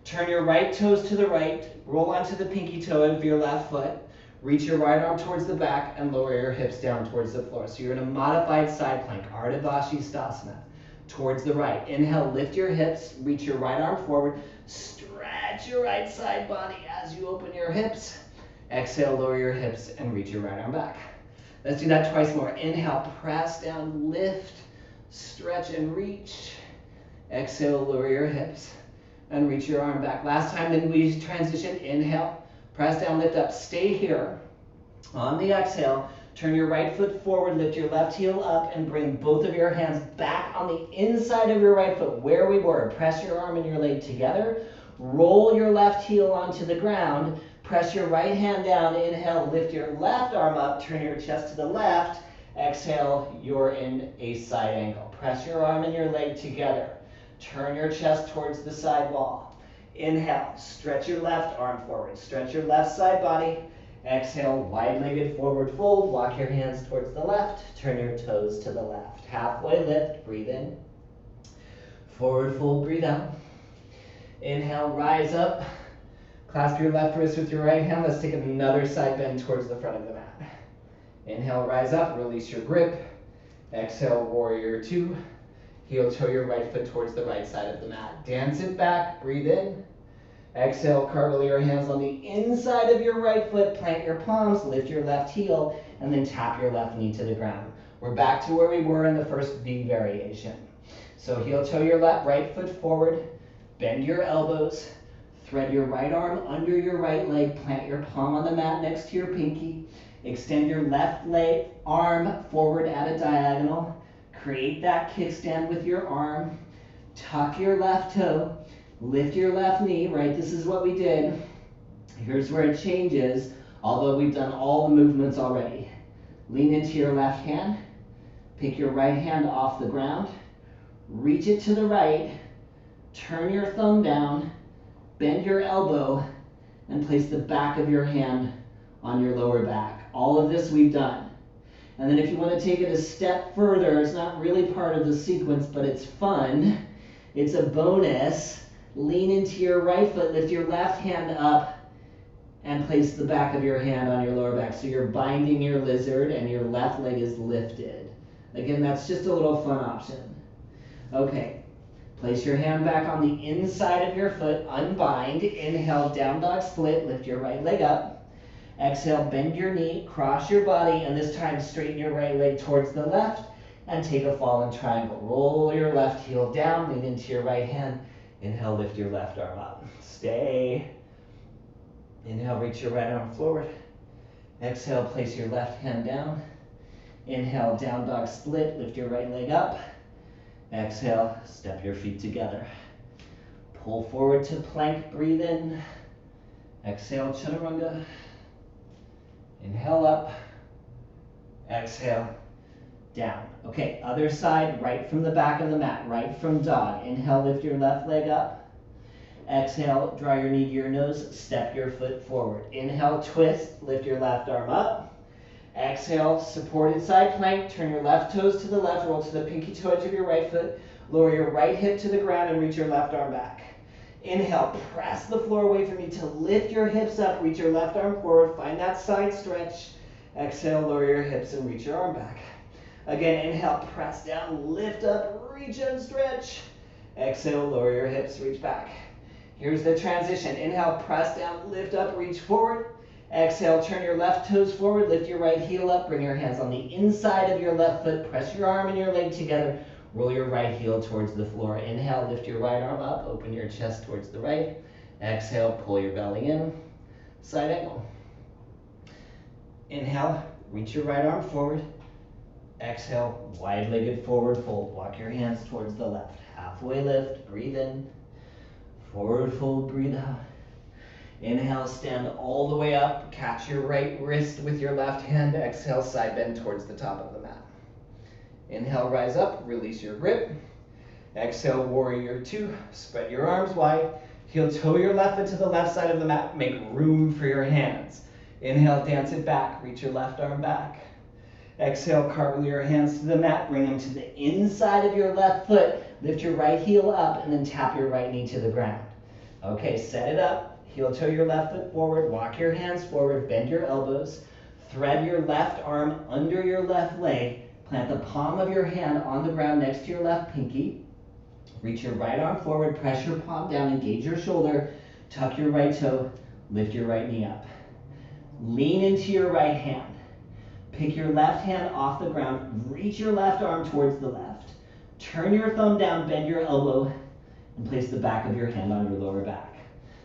Turn your right toes to the right. Roll onto the pinky toe of your left foot. Reach your right arm towards the back and lower your hips down towards the floor. So you're in a modified side plank, Ardha Vashisthasana, towards the right. Inhale, lift your hips, reach your right arm forward. Stretch your right side body as you open your hips. Exhale, lower your hips and reach your right arm back. Let's do that twice more. Inhale, press down, lift, stretch and reach. Exhale, lower your hips and reach your arm back. Last time, then we transition. Inhale, press down, lift up, stay here. On the exhale, turn your right foot forward, lift your left heel up, and bring both of your hands back on the inside of your right foot, where we were. Press your arm and your leg together. Roll your left heel onto the ground. Press your right hand down. Inhale, lift your left arm up. Turn your chest to the left. Exhale, you're in a side angle. Press your arm and your leg together. Turn your chest towards the side wall. Inhale, stretch your left arm forward. Stretch your left side body. Exhale, wide-legged forward fold. Walk your hands towards the left. Turn your toes to the left. Halfway lift, breathe in. Forward fold, breathe out. Inhale, rise up. Clasp your left wrist with your right hand. Let's take another side bend towards the front of the mat. Inhale, rise up, release your grip. Exhale, warrior two. Heel toe your right foot towards the right side of the mat. Dance it back, breathe in. Exhale, cartwheel your hands on the inside of your right foot, plant your palms, lift your left heel, and then tap your left knee to the ground. We're back to where we were in the first V variation. So heel toe your right foot forward, bend your elbows, thread your right arm under your right leg, plant your palm on the mat next to your pinky, extend your left leg arm forward at a diagonal, create that kickstand with your arm, tuck your left toe, lift your left knee, right? This is what we did. Here's where it changes, although we've done all the movements already. Lean into your left hand, pick your right hand off the ground, reach it to the right, turn your thumb down, bend your elbow, and place the back of your hand on your lower back. All of this we've done. And then if you want to take it a step further, it's not really part of the sequence, but it's fun. It's a bonus. Lean into your right foot, lift your left hand up, and place the back of your hand on your lower back. So you're binding your lizard and your left leg is lifted. Again, that's just a little fun option. Okay, place your hand back on the inside of your foot, unbind, inhale, down dog split, lift your right leg up. Exhale, bend your knee, cross your body, and this time straighten your right leg towards the left and take a fallen triangle. Roll your left heel down, lean into your right hand. Inhale, lift your left arm up. Stay. Inhale, reach your right arm forward. Exhale, place your left hand down. Inhale, down dog split, lift your right leg up. Exhale, step your feet together. Pull forward to plank, breathe in. Exhale, chaturanga. Inhale up. Exhale, down. Okay, other side, right from the back of the mat, right from dog. Inhale, lift your left leg up. Exhale, draw your knee to your nose, step your foot forward. Inhale, twist, lift your left arm up. Exhale, supported side plank, turn your left toes to the left, roll to the pinky toe edge of your right foot, lower your right hip to the ground and reach your left arm back. Inhale, press the floor away from you to lift your hips up, reach your left arm forward, find that side stretch. Exhale, lower your hips and reach your arm back. Again, inhale, press down, lift up, reach and stretch. Exhale, lower your hips, reach back. Here's the transition. Inhale, press down, lift up, reach forward. Exhale, turn your left toes forward, lift your right heel up, bring your hands on the inside of your left foot, press your arm and your leg together, roll your right heel towards the floor. Inhale, lift your right arm up, open your chest towards the right. Exhale, pull your belly in, side angle. Inhale, reach your right arm forward. Exhale, wide-legged forward fold. Walk your hands towards the left. Halfway lift, breathe in. Forward fold, breathe out. Inhale, stand all the way up. Catch your right wrist with your left hand. Exhale, side bend towards the top of the mat. Inhale, rise up, release your grip. Exhale, warrior two. Spread your arms wide. Heel toe your left foot to the left side of the mat. Make room for your hands. Inhale, dance it back. Reach your left arm back. Exhale, cartwheel your hands to the mat. Bring them to the inside of your left foot. Lift your right heel up and then tap your right knee to the ground. Okay, set it up. Heel toe your left foot forward. Walk your hands forward. Bend your elbows. Thread your left arm under your left leg. Plant the palm of your hand on the ground next to your left pinky. Reach your right arm forward. Press your palm down. Engage your shoulder. Tuck your right toe. Lift your right knee up. Lean into your right hand. Pick your left hand off the ground. Reach your left arm towards the left. Turn your thumb down, bend your elbow, and place the back of your hand on your lower back.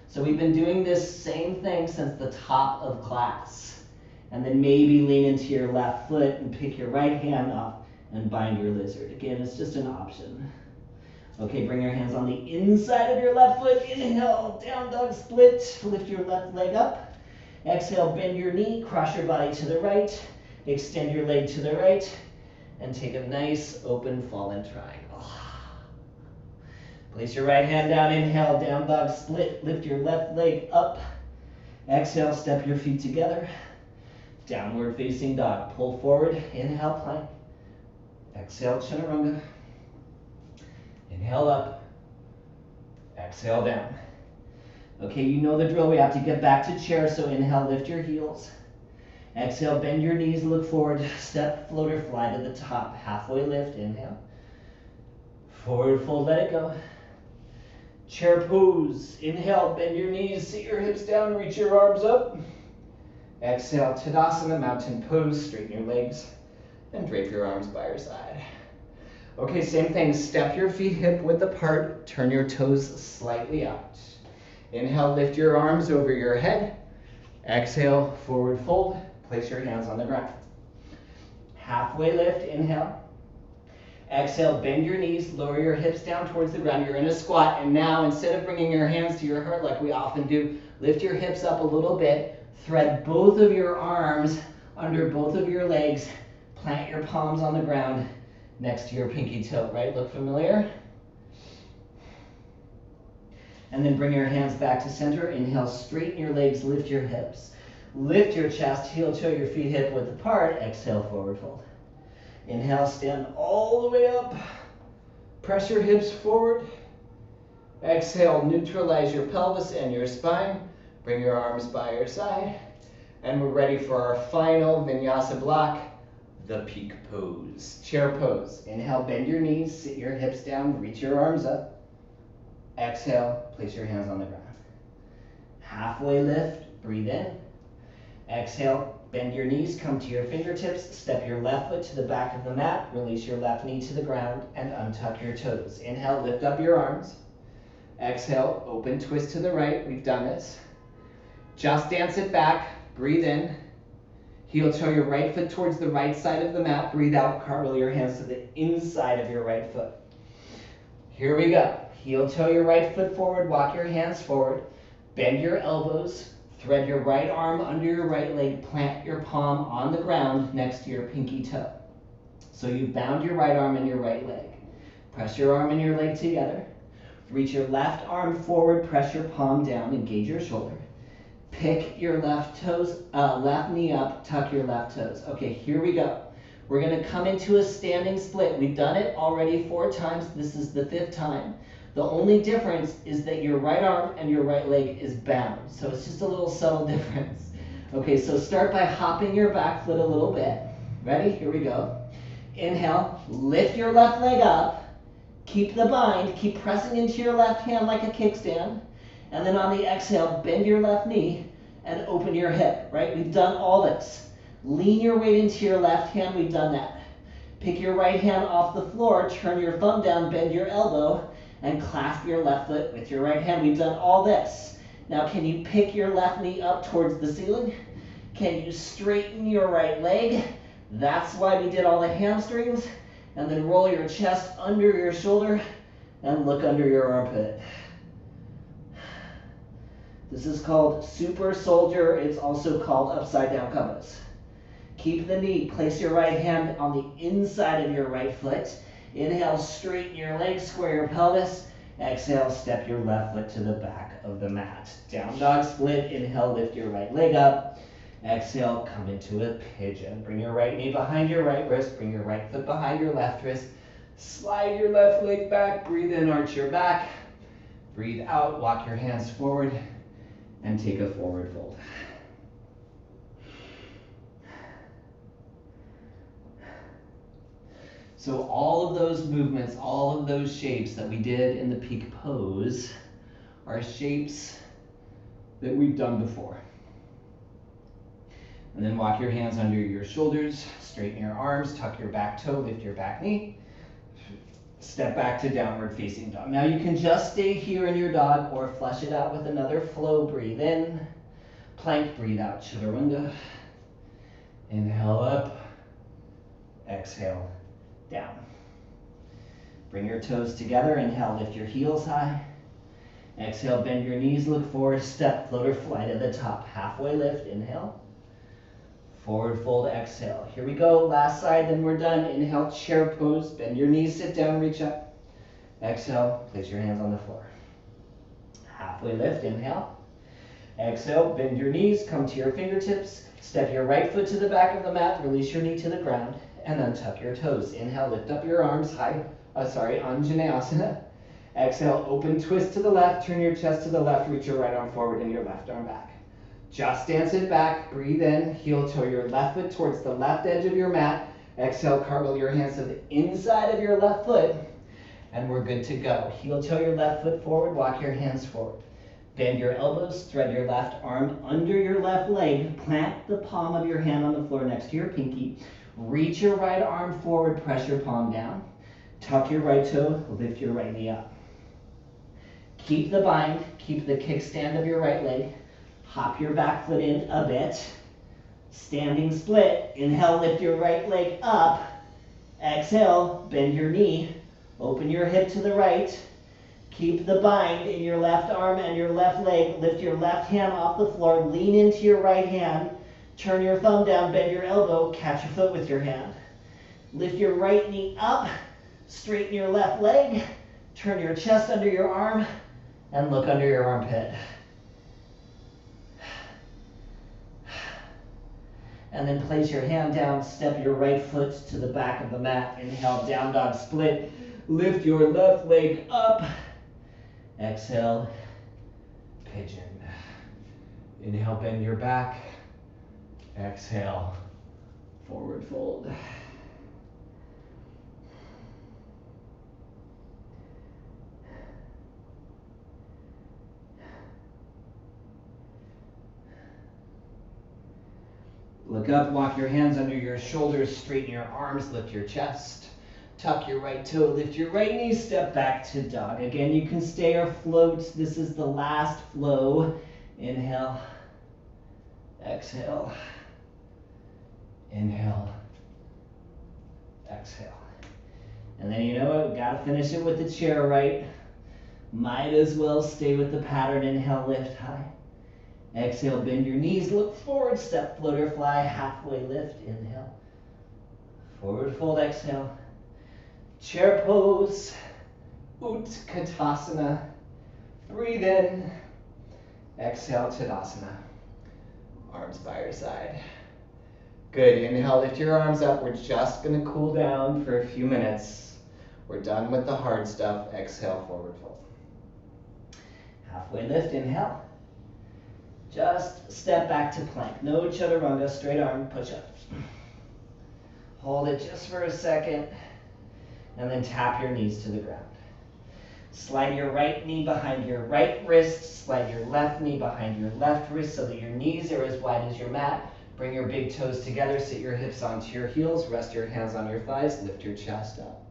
So we've been doing this same thing since the top of class. And then maybe lean into your left foot and pick your right hand up and bind your lizard. Again, it's just an option. Okay, bring your hands on the inside of your left foot. Inhale, down dog split. Lift your left leg up. Exhale, bend your knee, cross your body to the right. Extend your leg to the right and take a nice open fallen triangle. Place your right hand down, inhale, down dog split, lift your left leg up. Exhale, step your feet together. Downward facing dog, pull forward, inhale, plank. Exhale, chaturanga. Inhale up, exhale down. Okay, you know the drill, we have to get back to chair, so inhale, lift your heels. Exhale, bend your knees, look forward, step, floater, fly to the top. Halfway lift, inhale. Forward fold, let it go. Chair pose. Inhale, bend your knees, sit your hips down, reach your arms up. Exhale, Tadasana, mountain pose. Straighten your legs and drape your arms by your side. Okay, same thing. Step your feet hip width apart. Turn your toes slightly out. Inhale, lift your arms over your head. Exhale, forward fold. Place your hands on the ground. Halfway lift, inhale. Exhale, bend your knees, lower your hips down towards the ground. You're in a squat, and now instead of bringing your hands to your heart like we often do, lift your hips up a little bit, thread both of your arms under both of your legs, plant your palms on the ground next to your pinky toe, right? Look familiar? And then bring your hands back to center. Inhale, straighten your legs, lift your hips. Lift your chest, heel toe your feet hip width apart. Exhale, forward fold. Inhale, stand all the way up. Press your hips forward. Exhale, neutralize your pelvis and your spine. Bring your arms by your side. And we're ready for our final vinyasa block, the peak pose. Chair pose. Inhale, bend your knees, sit your hips down, reach your arms up. Exhale, place your hands on the ground. Halfway lift, breathe in. Exhale, bend your knees, come to your fingertips, step your left foot to the back of the mat, release your left knee to the ground, and untuck your toes. Inhale, lift up your arms. Exhale, open twist to the right. We've done this. Just dance it back, breathe in. Heel toe your right foot towards the right side of the mat. Breathe out, cartwheel your hands to the inside of your right foot. Here we go. Heel toe your right foot forward, walk your hands forward. Bend your elbows, thread your right arm under your right leg, plant your palm on the ground next to your pinky toe. So you've bound your right arm and your right leg. Press your arm and your leg together. Reach your left arm forward, press your palm down, engage your shoulder. Pick your left knee up, tuck your left toes. Okay, here we go. We're gonna come into a standing split. We've done it already 4 times. This is the 5th time. The only difference is that your right arm and your right leg is bound. So it's just a little subtle difference. Okay, so start by hopping your back foot a little bit. Ready? Here we go. Inhale, lift your left leg up. Keep the bind, keep pressing into your left hand like a kickstand. And then on the exhale, bend your left knee and open your hip, right? We've done all this. Lean your weight into your left hand, we've done that. Pick your right hand off the floor, turn your thumb down, bend your elbow, and clasp your left foot with your right hand. We've done all this. Now can you pick your left knee up towards the ceiling? Can you straighten your right leg? That's why we did all the hamstrings. And then roll your chest under your shoulder and look under your armpit. This is called super soldier. It's also called upside down compass. Keep the knee. Place your right hand on the inside of your right foot. Inhale, straighten your legs, square your pelvis. Exhale, step your left foot to the back of the mat. Down dog split. Inhale, lift your right leg up. Exhale, come into a pigeon. Bring your right knee behind your right wrist. Bring your right foot behind your left wrist. Slide your left leg back. Breathe in, arch your back. Breathe out, walk your hands forward, and take a forward fold. So all of those movements, all of those shapes that we did in the peak pose are shapes that we've done before. And then walk your hands under your shoulders, straighten your arms, tuck your back toe, lift your back knee. Step back to downward facing dog. Now you can just stay here in your dog or flush it out with another flow. Breathe in, plank, breathe out, chaturanga. Inhale up, exhale, down. Bring your toes together. Inhale, lift your heels high. Exhale, bend your knees, look forward, step, floater, fly to the top. Halfway lift, inhale. Forward fold, exhale. Here we go, last side, then we're done. Inhale, chair pose, bend your knees, sit down, reach up. Exhale, place your hands on the floor. Halfway lift, inhale. Exhale, bend your knees, come to your fingertips. Step your right foot to the back of the mat, release your knee to the ground, and untuck your toes. Inhale, lift up your arms high, Anjaneyasana. Exhale, open twist to the left, turn your chest to the left, reach your right arm forward and your left arm back. Just dance it back, breathe in, heel toe your left foot towards the left edge of your mat. Exhale, cartwheel your hands to the inside of your left foot. And we're good to go. Heel toe your left foot forward, walk your hands forward. Bend your elbows, thread your left arm under your left leg, plant the palm of your hand on the floor next to your pinky. Reach your right arm forward, press your palm down. Tuck your right toe, lift your right knee up. Keep the bind, keep the kickstand of your right leg. Hop your back foot in a bit. Standing split, inhale, lift your right leg up. Exhale, bend your knee, open your hip to the right. Keep the bind in your left arm and your left leg. Lift your left hand off the floor, lean into your right hand. Turn your thumb down, bend your elbow, catch your foot with your hand. Lift your right knee up, straighten your left leg, turn your chest under your arm, and look under your armpit. And then place your hand down, step your right foot to the back of the mat. Inhale, down dog split. Lift your left leg up. Exhale, pigeon. Inhale, bend your back. Exhale, forward fold. Look up, walk your hands under your shoulders, straighten your arms, lift your chest. Tuck your right toe, lift your right knee, step back to dog. Again, you can stay or float. This is the last flow. Inhale, exhale, inhale, exhale. And then you know what, we gotta finish it with the chair right. Might as well stay with the pattern. Inhale, lift high. Exhale, bend your knees, look forward, step, floater, fly, halfway lift, inhale. Forward fold, exhale. Chair pose, Utkatasana. Breathe in, exhale, Tadasana. Arms by your side. Good, inhale, lift your arms up. We're just gonna cool down for a few minutes. We're done with the hard stuff. Exhale, forward fold. Halfway lift, inhale. Just step back to plank. No chaturanga, straight arm push-ups. Hold it just for a second, and then tap your knees to the ground. Slide your right knee behind your right wrist, slide your left knee behind your left wrist so that your knees are as wide as your mat. Bring your big toes together, sit your hips onto your heels, rest your hands on your thighs, lift your chest up.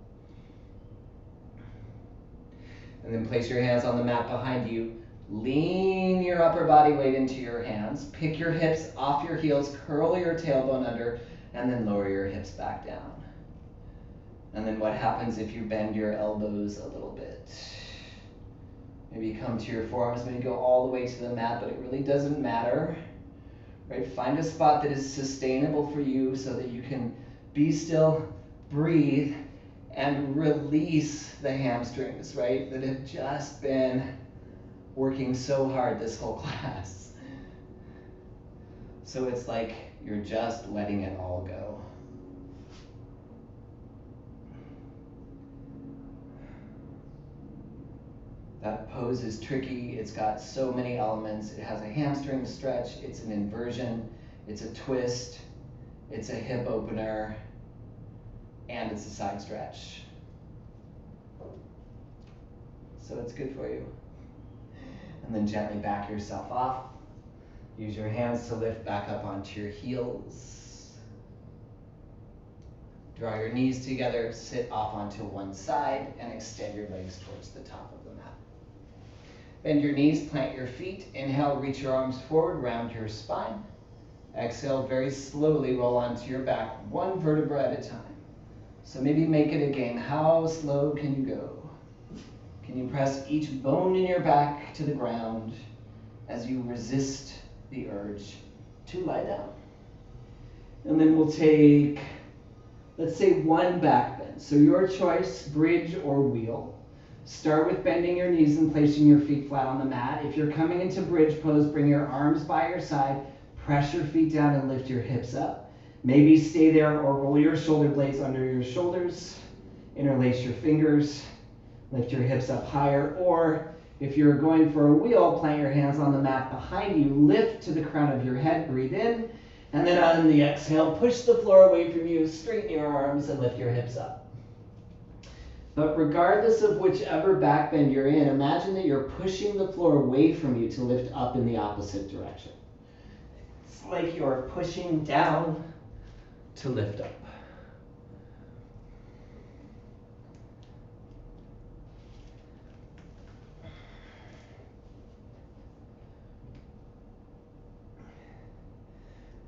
And then place your hands on the mat behind you. Lean your upper body weight into your hands. Pick your hips off your heels, curl your tailbone under, and then lower your hips back down. And then what happens if you bend your elbows a little bit? Maybe come to your forearms, maybe go all the way to the mat, but it really doesn't matter. Right? Find a spot that is sustainable for you so that you can be still, breathe, and release the hamstrings, right? That have just been working so hard this whole class. So it's like you're just letting it all go. That pose is tricky. It's got so many elements. It has a hamstring stretch. It's an inversion. It's a twist. It's a hip opener. And it's a side stretch. So it's good for you. And then gently back yourself off. Use your hands to lift back up onto your heels. Draw your knees together, sit off onto one side, and extend your legs towards the top of the mat. Bend your knees, plant your feet. Inhale, reach your arms forward, round your spine. Exhale, very slowly roll onto your back, one vertebra at a time. So maybe make it a game. How slow can you go? Can you press each bone in your back to the ground as you resist the urge to lie down? And then we'll take, let's say, one back bend. So your choice, bridge or wheel. Start with bending your knees and placing your feet flat on the mat. If you're coming into bridge pose, bring your arms by your side, press your feet down and lift your hips up. Maybe stay there or roll your shoulder blades under your shoulders, interlace your fingers, lift your hips up higher, or if you're going for a wheel, plant your hands on the mat behind you, lift to the crown of your head, breathe in, and then on the exhale, push the floor away from you, straighten your arms and lift your hips up. But regardless of whichever back bend you're in, imagine that you're pushing the floor away from you to lift up in the opposite direction. It's like you're pushing down to lift up.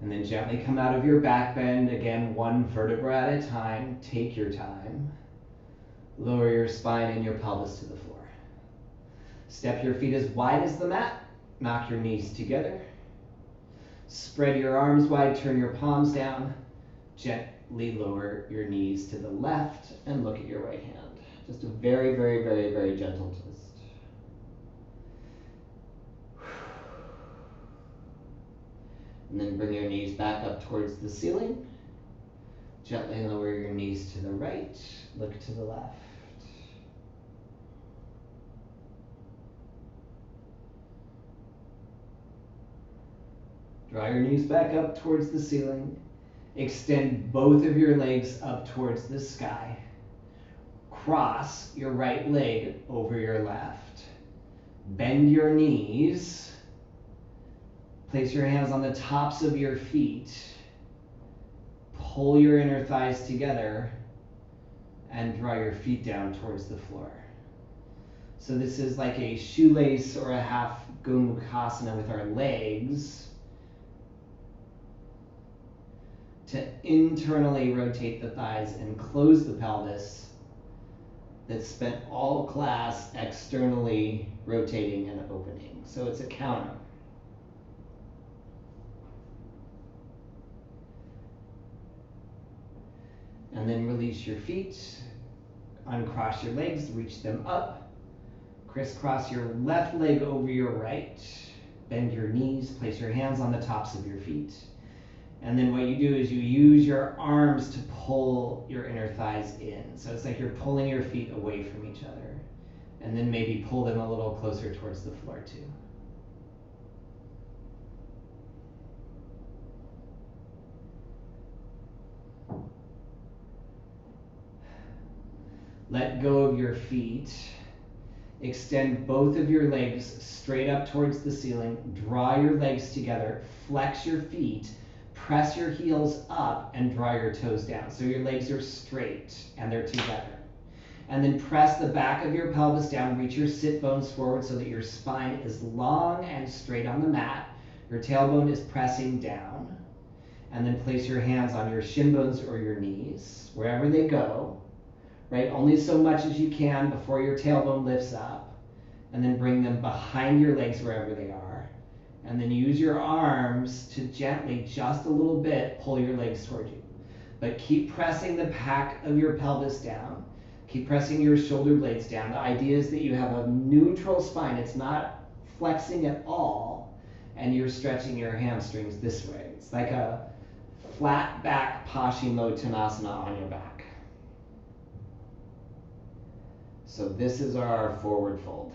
And then gently come out of your back bend, again, one vertebra at a time. Take your time. Lower your spine and your pelvis to the floor. Step your feet as wide as the mat. Knock your knees together. Spread your arms wide, turn your palms down. Gently lower your knees to the left and look at your right hand. Just a very, very, very, very gentle twist. And then bring your knees back up towards the ceiling. Gently lower your knees to the right, look to the left. Draw your knees back up towards the ceiling. Extend both of your legs up towards the sky. Cross your right leg over your left. Bend your knees. Place your hands on the tops of your feet. Pull your inner thighs together and draw your feet down towards the floor. So this is like a shoelace or a half Gomukhasana with our legs to internally rotate the thighs and close the pelvis that spent all class externally rotating and opening. So it's a counter. And then release your feet, uncross your legs, reach them up, crisscross your left leg over your right, bend your knees, place your hands on the tops of your feet. And then what you do is you use your arms to pull your inner thighs in. So it's like you're pulling your feet away from each other. And then maybe pull them a little closer towards the floor too. Let go of your feet. Extend both of your legs straight up towards the ceiling. Draw your legs together. Flex your feet. Press your heels up and draw your toes down. So your legs are straight and they're together. And then press the back of your pelvis down. Reach your sit bones forward so that your spine is long and straight on the mat. Your tailbone is pressing down. And then place your hands on your shin bones or your knees, wherever they go. Right, only so much as you can before your tailbone lifts up, and then bring them behind your legs wherever they are, and then use your arms to gently, just a little bit, pull your legs toward you. But keep pressing the back of your pelvis down. Keep pressing your shoulder blades down. The idea is that you have a neutral spine. It's not flexing at all, and you're stretching your hamstrings this way. It's like a flat back Paschimottanasana on your back. So this is our forward fold.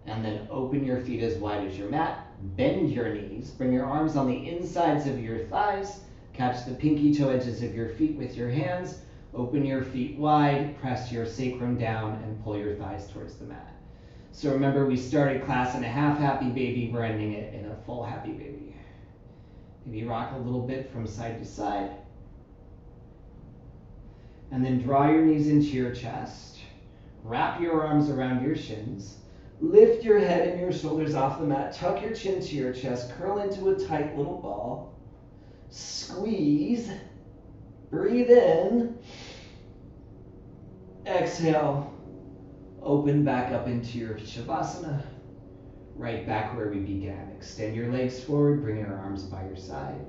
And then open your feet as wide as your mat. Bend your knees. Bring your arms on the insides of your thighs. Catch the pinky toe edges of your feet with your hands. Open your feet wide. Press your sacrum down and pull your thighs towards the mat. So remember, we started class in a half happy baby. We're ending it in a full happy baby. Maybe rock a little bit from side to side. And then draw your knees into your chest. Wrap your arms around your shins. Lift your head and your shoulders off the mat. Tuck your chin to your chest. Curl into a tight little ball. Squeeze. Breathe in. Exhale. Open back up into your Shavasana. Right back where we began. Extend your legs forward. Bring your arms by your side.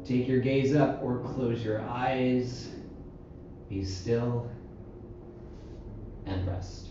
Take your gaze up or close your eyes. Be still and rest.